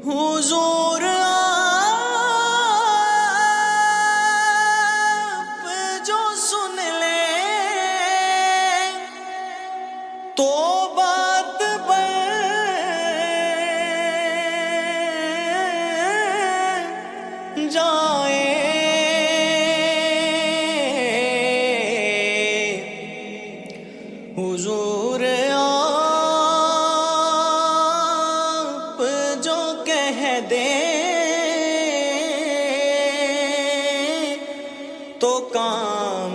हुजूर आप जो सुन ले तो बात बन जाए। हुजूर आप जो कह दे तो काम